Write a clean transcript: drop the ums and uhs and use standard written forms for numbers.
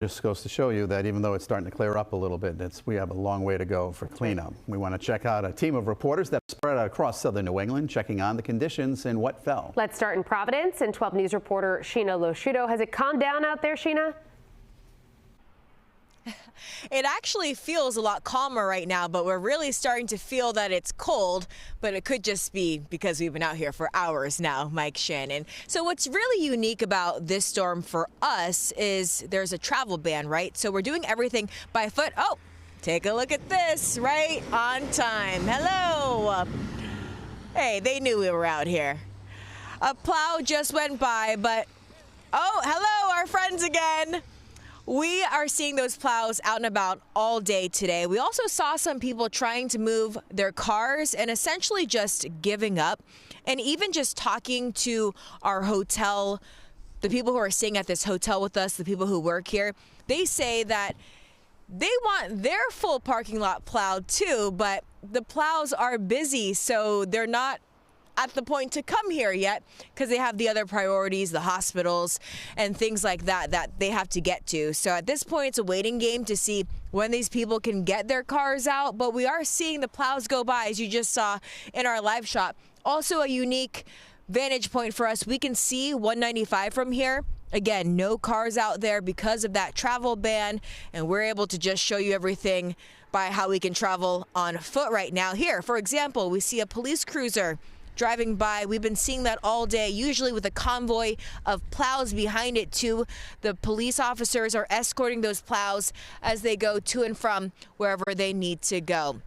Just goes to show you that even though it's starting to clear up a little bit, we have a long way to go for cleanup. We want to check out a team of reporters that spread out across southern New England, checking on the conditions and what fell. Let's start in Providence, and 12 News reporter Shiina LoSciuto. Has it calmed down out there, Shiina? It actually feels a lot calmer right now, but we're really starting to feel that it's cold, but it could just be because we've been out here for hours now, Mike Shannon. So what's really unique about this storm for us is there's a travel ban, right? So we're doing everything by foot. Oh, take a look at this, right on time. Hello. Hey, they knew we were out here. A plow just went by, but oh, hello, our friends again. We are seeing those plows out and about all day today. We also saw some people trying to move their cars and essentially just giving up. And even just talking to our hotel, the people who are staying at this hotel with us, the people who work here, they say that they want their full parking lot plowed too, but the plows are busy, so they're not at the point to come here yet because they have the other priorities, the hospitals and things like that they have to get to. So at this point, it's a waiting game to see when these people can get their cars out. But we are seeing the plows go by, as you just saw in our live shot. Also a unique vantage point for us. We can see 195 from here. Again, no cars out there because of that travel ban, and we're able to just show you everything by how we can travel on foot right now. Here, for example, we see a police cruiser driving by. We've been seeing that all day, usually with a convoy of plows behind it too. The police officers are escorting those plows as they go to and from wherever they need to go.